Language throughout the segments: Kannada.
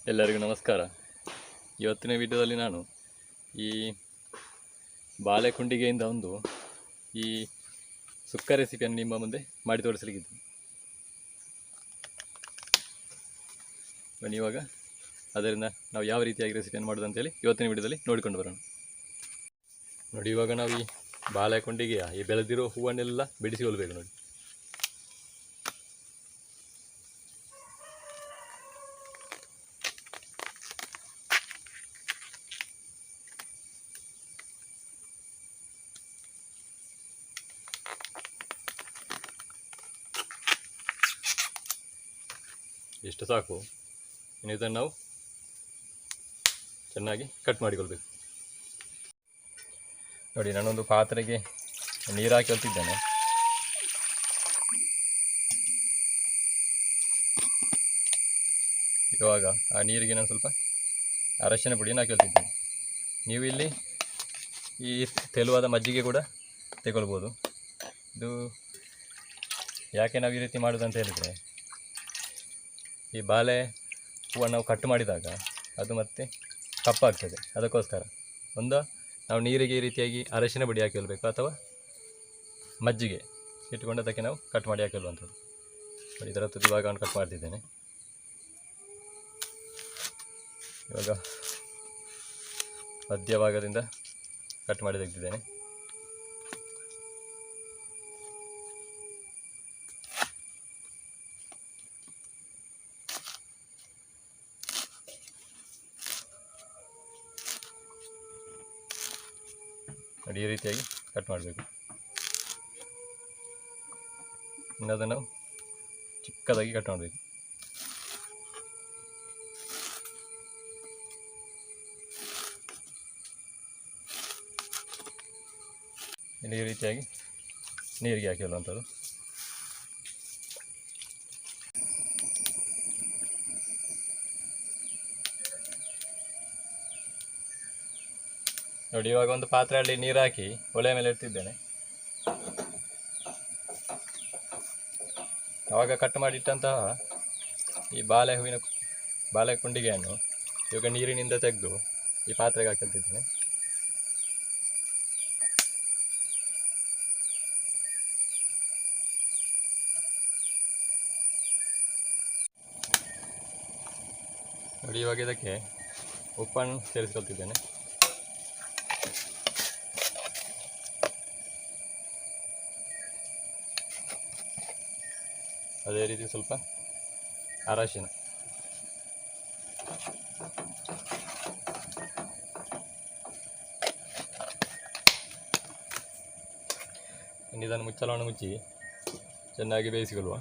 ಎಲ್ಲರಿಗೂ ನಮಸ್ಕಾರ. ಇವತ್ತಿನ ವಿಡಿಯೋದಲ್ಲಿ ನಾನು ಈ ಬಾಳೆಕುಂಡಿಗೆಯಿಂದ ಒಂದು ಈ ಸುಕ್ಕ ರೆಸಿಪಿಯನ್ನು ನಿಮ್ಮ ಮುಂದೆ ಮಾಡಿ ತೋರಿಸಲಿಕ್ಕಿದ್ದೀನಿ. ಬನ್ನಿ ಇವಾಗ ಅದರಿಂದ ನಾವು ಯಾವ ರೀತಿಯಾಗಿ ರೆಸಿಪಿಯನ್ನು ಮಾಡೋದು ಅಂತೇಳಿ ಇವತ್ತಿನ ವಿಡಿಯೋದಲ್ಲಿ ನೋಡಿಕೊಂಡು ಬರೋಣ. ನೋಡಿ, ಇವಾಗ ನಾವು ಈ ಬಾಳೆಕುಂಡಿಗೆಯ ಈ ಬೆಳೆದಿರೋ ಹೂವನ್ನೆಲ್ಲ ಬಿಡಿಸಿಕೊಳ್ಬೇಕು. ನೋಡಿ, ಇಷ್ಟು ಸಾಕು. ಇನ್ನು ಇದನ್ನು ನಾವು ಚೆನ್ನಾಗಿ ಕಟ್ ಮಾಡಿಕೊಳ್ಬೇಕು. ನೋಡಿ, ನಾನೊಂದು ಪಾತ್ರೆಗೆ ನೀರು ಹಾಕಿ ಹೊತ್ತಿದ್ದೇನೆ. ಇವಾಗ ಆ ನೀರಿಗೆ ನಾನು ಸ್ವಲ್ಪ ಅರಶಿನ ಪುಡಿಯನ್ನು ಹಾಕಿ ಹೊತ್ತಿದ್ದೇನೆ. ನೀವು ಇಲ್ಲಿ ಈ ತೆಳುವಾದ ಮಜ್ಜಿಗೆ ಕೂಡ ತಗೊಳ್ಬೋದು. ಇದು ಯಾಕೆ ನಾವು ಈ ರೀತಿ ಮಾಡೋದು ಅಂತ ಹೇಳಿದರೆ, ಈ ಬಾಳೆ ಹೂವನ್ನು ನಾವು ಕಟ್ ಮಾಡಿದಾಗ ಅದು ಮತ್ತೆ ಕಪ್ಪಾಗ್ತದೆ. ಅದಕ್ಕೋಸ್ಕರ ನಾವು ನೀರಿಗೆ ಈ ರೀತಿಯಾಗಿ ಅರಶಿನ ಪುಡಿ ಹಾಕಿಕೊಳ್ಬೇಕು, ಅಥವಾ ಮಜ್ಜಿಗೆ ಇಟ್ಟುಕೊಂಡು ಅದಕ್ಕೆ ನಾವು ಕಟ್ ಮಾಡಿ ಹಾಕಿಕೊಳ್ಳುವಂಥದ್ದು. ಇದರ ತುದಿ ಭಾಗವನ್ನು ಕಟ್ ಮಾಡ್ತಿದ್ದೇನೆ. ಇವಾಗ ಮಧ್ಯಭಾಗದಿಂದ ಕಟ್ ಮಾಡಿ ತೆಗೆದಿದ್ದೇನೆ. ನೋಡಿ, ಈ ರೀತಿಯಾಗಿ ಕಟ್ ಮಾಡಬೇಕು. ಇನ್ನು ಅದನ್ನು ಚಿಕ್ಕದಾಗಿ ಕಟ್ ಮಾಡಬೇಕು. ಇಲ್ಲಿ ಈ ರೀತಿಯಾಗಿ ನೀರಿಗೆ ಹಾಕಿರುವಂಥದ್ದು. ನೋಡಿ, ಇವಾಗ ಒಂದು ಪಾತ್ರೆಯಲ್ಲಿ ನೀರು ಹಾಕಿ ಒಲೆ ಮೇಲೆ ಇಡ್ತಿದ್ದೇನೆ. ಆವಾಗ ಕಟ್ ಮಾಡಿಟ್ಟಂತಹ ಈ ಬಾಳೆ ಕುಂಡಿಗೆಯನ್ನು ಇವಾಗ ನೀರಿನಿಂದ ತೆಗೆದು ಈ ಪಾತ್ರೆಗೆ ಹಾಕಿರ್ತಿದ್ದೇನೆ. ನೋಡಿ, ಇವಾಗ ಇದಕ್ಕೆ ಉಪ್ಪನ್ನು ಸೇರಿಸ್ಕೊಳ್ತಿದ್ದೇನೆ. ಅದೇ ರೀತಿ ಸ್ವಲ್ಪ ಅರಶಿನ. ಇದನ್ನು ಮುಚ್ಚಳವನ್ನು ಮುಚ್ಚಿ ಚೆನ್ನಾಗಿ ಬೇಯಿಸಿಕೊಳ್ಳುವ.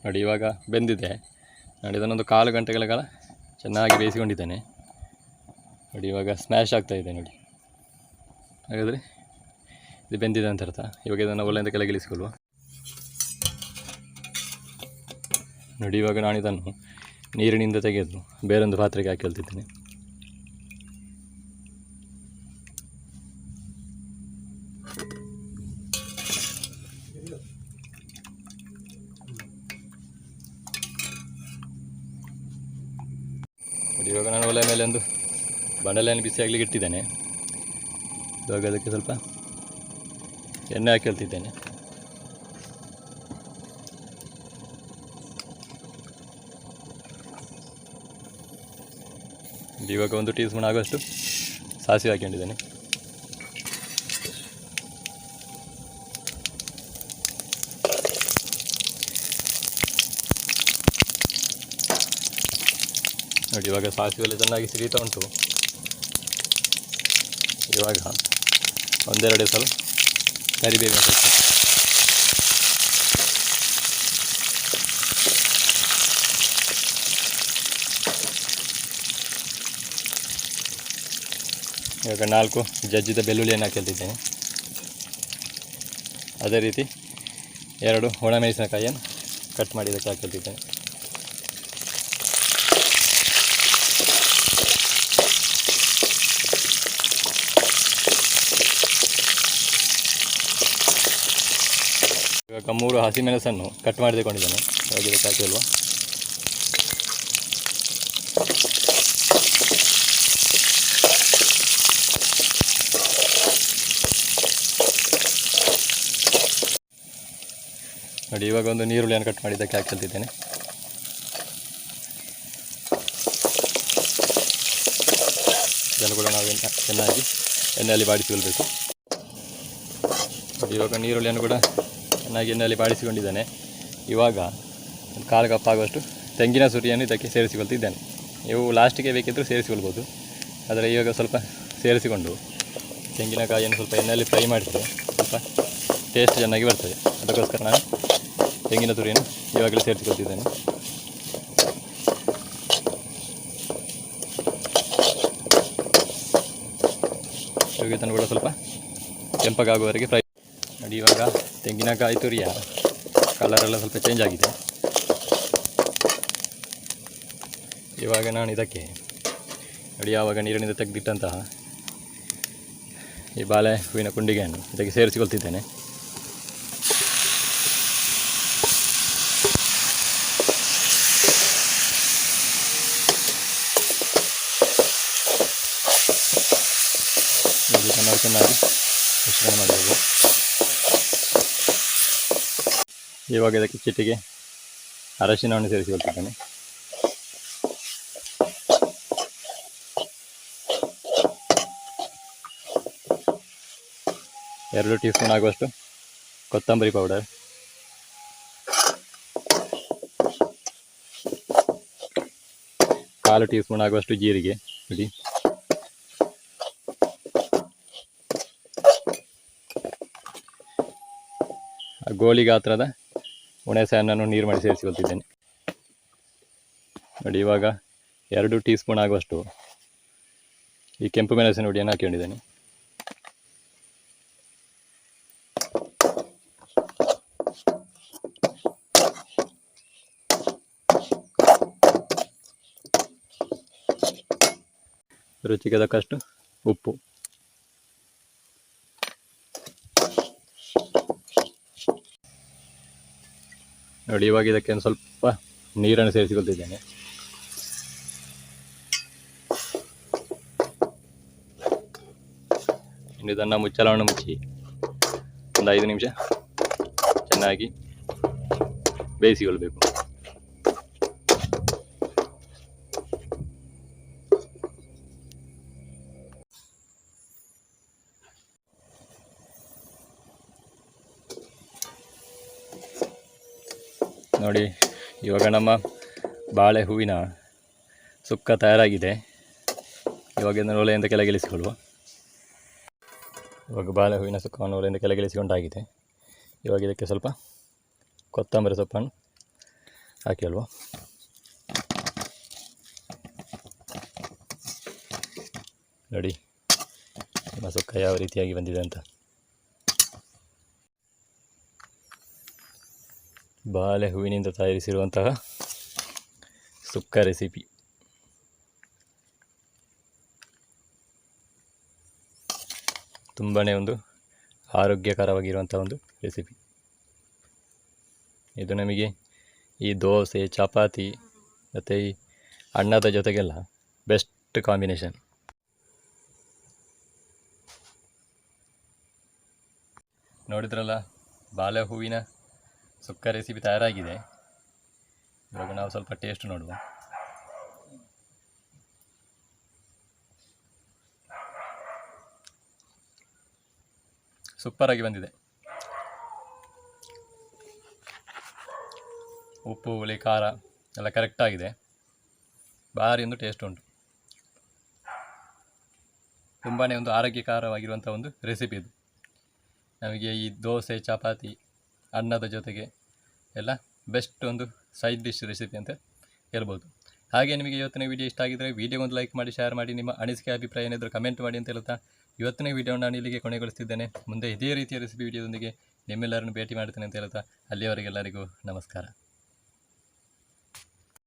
ನೋಡಿ, ಇವಾಗ ಬೆಂದಿದೆ. ನೋಡಿ, ಇದನ್ನೊಂದು 1/4 ಗಂಟೆಗಳ ಕಾಲ ಚೆನ್ನಾಗಿ ಬೇಯಿಸಿಕೊಂಡಿದ್ದೇನೆ. ನೋಡಿ, ಇವಾಗ ಸ್ಮ್ಯಾಶ್ ಆಗ್ತಾಯಿದೆ. ನೋಡಿ, ಹಾಗಾದರೆ ಇದು ಬೆಂದಿದೆ ಅಂತ ಅರ್ಥ. ಇವಾಗ ಇದನ್ನು ಒಳ್ಳೆಯಿಂದ ಕೆಳಗಿಳಿಸಿಕೊಳ್ಳುವ. ನೋಡಿ, ಇವಾಗ ನಾನು ಇದನ್ನು ನೀರಿನಿಂದ ತೆಗೆದು ಬೇರೊಂದು ಪಾತ್ರೆಗೆ ಹಾಕಿಕೊಳ್ತಿದ್ದೇನೆ. ನೋಡಿ, ಇವಾಗ ನಾನು ಒಲೆ ಮೇಲೆ ಒಂದು ಬಂಡಲೆಯನ್ನು ಬಿಸಿ ಆಗಲಿಕ್ಕೆ ಇಟ್ಟಿದ್ದೇನೆ. ಇವಾಗ ಅದಕ್ಕೆ ಸ್ವಲ್ಪ ಎಣ್ಣೆ ಹಾಕಿಕೊಳ್ತಿದ್ದೇನೆ. ಇವಾಗ 1 ಟೀ ಸ್ಪೂನ್ ಆಗುವಷ್ಟು ಸಾಸಿವೆ ಹಾಕೊಂಡಿದ್ದೇನೆ. ನೋಡಿ, ಇವಾಗ ಸಾಸಿವೆಲ್ಲ ಚೆನ್ನಾಗಿ ಸಿಡಿತಾ ಉಂಟು. ಇವಾಗ 1-2 ಸಲ ಕರಿಬೇವು ಹಾಕಬೇಕು. ಇವಾಗ 4 ಜಜ್ಜಿದ ಬೆಳ್ಳುಳ್ಳಿಯನ್ನು ಹಾಕಿದ್ದೇನೆ. ಅದೇ ರೀತಿ 2 ಒಣಮೆಣಸಿನಕಾಯಿಯನ್ನು ಕಟ್ ಮಾಡಿ ಇದಕ್ಕೆ ಹಾಕಿದ್ದೇನೆ. ಇವಾಗ 3 ಹಸಿಮೆಣಸನ್ನು ಕಟ್ ಮಾಡಿ ತಗೊಂಡಿದ್ದೇನೆ. ಇವಾಗ ಇದಕ್ಕೆ ಹಾಕಿಲ್ವಾ. ನೋಡಿ, ಇವಾಗ ಒಂದು ನೀರುಳ್ಳಿಯನ್ನು ಕಟ್ ಮಾಡಿ ಇದಕ್ಕೆ ಹಾಕಿದ್ದೇನೆ. ಇದನ್ನು ಕೂಡ ನಾವು ಚೆನ್ನಾಗಿ ಎಣ್ಣೆಯಲ್ಲಿ ಬಾಡಿಸಿಕೊಳ್ಬೇಕು. ಇವಾಗ ನೀರುಳ್ಳಿಯನ್ನು ಕೂಡ ಚೆನ್ನಾಗಿ ಎಣ್ಣೆಯಲ್ಲಿ ಬಾಡಿಸಿಕೊಂಡಿದ್ದೇನೆ. ಇವಾಗ ಒಂದು 1/4 ಕಪ್ ಆಗುವಷ್ಟು ತೆಂಗಿನ ಸುರಿಯನ್ನು ಇದಕ್ಕೆ ಸೇರಿಸಿಕೊಳ್ತಿದ್ದೇನೆ. ನೀವು ಲಾಸ್ಟಿಗೆ ಬೇಕಿದ್ದರೂ ಸೇರಿಸಿಕೊಳ್ಬೋದು. ಆದರೆ ಇವಾಗ ಸ್ವಲ್ಪ ಸೇರಿಸಿಕೊಂಡು ತೆಂಗಿನಕಾಯಿಯನ್ನು ಸ್ವಲ್ಪ ಎಣ್ಣೆಯಲ್ಲಿ ಫ್ರೈ ಮಾಡಿದರೆ ಸ್ವಲ್ಪ ಟೇಸ್ಟ್ ಚೆನ್ನಾಗಿ ಬರ್ತದೆ. ಅದಕ್ಕೋಸ್ಕರ ನಾನು ತೆಂಗಿನ ತುರಿಯನ್ನು ಇವಾಗಲೇ ಸೇರಿಸಿಕೊಳ್ತಿದ್ದೇನೆ. ಇವಾಗ ಇದನ್ನು ಕೂಡ ಸ್ವಲ್ಪ ಕೆಂಪಗಾಗುವವರೆಗೆ ಫ್ರೈ ಮಾಡಿ. ಇವಾಗ ತೆಂಗಿನಕಾಯಿ ತುರಿಯ ಕಲರೆಲ್ಲ ಸ್ವಲ್ಪ ಚೇಂಜ್ ಆಗಿದೆ. ಇವಾಗ ನಾನು ಇದಕ್ಕೆ ನೋಡಿ, ಆವಾಗ ನೀರಿನಿಂದ ತೆಗೆದಿಟ್ಟಂತಹ ಈ ಬಾಳೆ ಹೂವಿನ ಕುಂಡಿಗೆಯನ್ನು ಇದಕ್ಕೆ ಸೇರಿಸಿಕೊಳ್ತಿದ್ದೇನೆ. ಇದನ್ನು ಚೆನ್ನಾಗಿ ಮಿಶ್ರಣ ಮಾಡಬೇಕು. ಇವಾಗ ಇದಕ್ಕೆ ಚಿಟಿಗೆ ಅರಶಿನವನ್ನು ಸೇರಿಸಿಕೊಳ್ತಿದ್ದೇನೆ. ಎರಡು ಟೀ ಸ್ಪೂನ್ ಆಗುವಷ್ಟು ಕೊತ್ತಂಬರಿ ಪೌಡರ್, 1/4 ಟೀ ಸ್ಪೂನ್ ಆಗುವಷ್ಟು ಜೀರಿಗೆ ಪುಡಿ, ಗೋಳಿ ಗಾತ್ರದ ಹುಣಸೆಹಣ್ಣನ್ನು ನೀರು ಮಾಡಿ ಸೇರಿಸಿಕೊಳ್ತಿದ್ದೇನೆ. ನೋಡಿ, ಇವಾಗ 2 ಟೀ ಸ್ಪೂನ್ ಆಗುವಷ್ಟು ಈ ಕೆಂಪು ಮೆಣಸಿನ ಹುಡಿಯನ್ನು ಹಾಕೊಂಡಿದ್ದೇನೆ. ರುಚಿಗೆ ತಕ್ಕಷ್ಟು ಉಪ್ಪು. ನೋಡಿ, ಇವಾಗ ಇದಕ್ಕೆ ಒಂದು ಸ್ವಲ್ಪ ನೀರನ್ನು ಸೇರಿಸಿಕೊಳ್ತಿದ್ದೇನೆ. ಇನ್ನು ಇದನ್ನು ಮುಚ್ಚಳವನ್ನು ಮುಚ್ಚಿ ಒಂದು 5 ನಿಮಿಷ ಚೆನ್ನಾಗಿ ಬೇಯಿಸಿಕೊಳ್ಬೇಕು. ನೋಡಿ, ಇವಾಗ ನಮ್ಮ ಬಾಳೆ ಹೂವಿನ ಸುಕ್ಕ ತಯಾರಾಗಿದೆ. ಇವಾಗ ಇದನ್ನು ಒಲೆಯಿಂದ ಕೆಳಗಿಳಿಸಿಕೊಳ್ಳುವ. ಇವಾಗ ಬಾಳೆ ಹೂವಿನ ಸುಕ್ಕವನ್ನು ಒಲೆಯಿಂದ ಕೆಳಗಿಳಿಸಿಕೊಂಡಾಗಿದೆ. ಇವಾಗ ಇದಕ್ಕೆ ಸ್ವಲ್ಪ ಕೊತ್ತಂಬರಿ ಸೊಪ್ಪನ್ನು ಹಾಕಿಲ್ವ. ನೋಡಿ ನಮ್ಮ ಸುಕ್ಕ ಯಾವ ರೀತಿಯಾಗಿ ಬಂದಿದೆ ಅಂತ. ಬಾಳೆ ಹೂವಿನಿಂದ ತಯಾರಿಸಿರುವಂತಹ ಸುಕ್ಕ ರೆಸಿಪಿ. ತುಂಬಾ ಒಂದು ಆರೋಗ್ಯಕರವಾಗಿರುವಂಥ ಒಂದು ರೆಸಿಪಿ ಇದು. ನಮಗೆ ಈ ದೋಸೆ, ಚಪಾತಿ ಮತ್ತು ಈ ಅನ್ನದ ಜೊತೆಗೆಲ್ಲ ಬೆಸ್ಟ್ ಕಾಂಬಿನೇಷನ್. ನೋಡಿದ್ರಲ್ಲ, ಬಾಳೆ ಹೂವಿನ ಸುಕ್ಕ ರೆಸಿಪಿ ತಯಾರಾಗಿದೆ. ಇವಾಗ ನಾವು ಸ್ವಲ್ಪ ಟೇಸ್ಟ್ ನೋಡುವ. ಸೂಪರಾಗಿ ಬಂದಿದೆ. ಉಪ್ಪು, ಹುಳಿ, ಖಾರ ಎಲ್ಲ ಕರೆಕ್ಟಾಗಿದೆ. ಭಾರಿ ಒಂದು ಟೇಸ್ಟ್ ಉಂಟು. ತುಂಬಾ ಒಂದು ಆರೋಗ್ಯಕರವಾಗಿರುವಂಥ ಒಂದು ರೆಸಿಪಿ ಇದು. ನಮಗೆ ಈ ದೋಸೆ, ಚಪಾತಿ, ಅನ್ನದ ಜೊತೆಗೆ ಎಲ್ಲ ಬೆಸ್ಟ್ ಒಂದು ಸೈಡ್ ಡಿಶ್ ರೆಸಿಪಿ ಅಂತ ಹೇಳ್ಬೋದು. ಹಾಗೆ ನಿಮಗೆ ಇವತ್ತಿನ ವಿಡಿಯೋ ಇಷ್ಟ ಆಗಿದ್ದರೆ ವಿಡಿಯೋಗೊಂದು ಲೈಕ್ ಮಾಡಿ, ಶೇರ್ ಮಾಡಿ, ನಿಮ್ಮ ಅನಿಸಿಕೆ ಅಭಿಪ್ರಾಯ ಏನಾದರೂ ಕಮೆಂಟ್ ಮಾಡಿ ಅಂತ ಹೇಳ್ತಾ ಇವತ್ತಿನ ವಿಡಿಯೋನ ನಾನು ಇಲ್ಲಿಗೆ ಕೊನೆಗೊಳಿಸ್ತಿದ್ದೇನೆ. ಮುಂದೆ ಇದೇ ರೀತಿಯ ರೆಸಿಪಿ ವಿಡಿಯೋದೊಂದಿಗೆ ನಿಮ್ಮೆಲ್ಲರನ್ನು ಭೇಟಿ ಮಾಡ್ತೇನೆ ಅಂತ ಹೇಳ್ತಾ ಅಲ್ಲಿಯವರೆಗೆಲ್ಲರಿಗೂ ನಮಸ್ಕಾರ.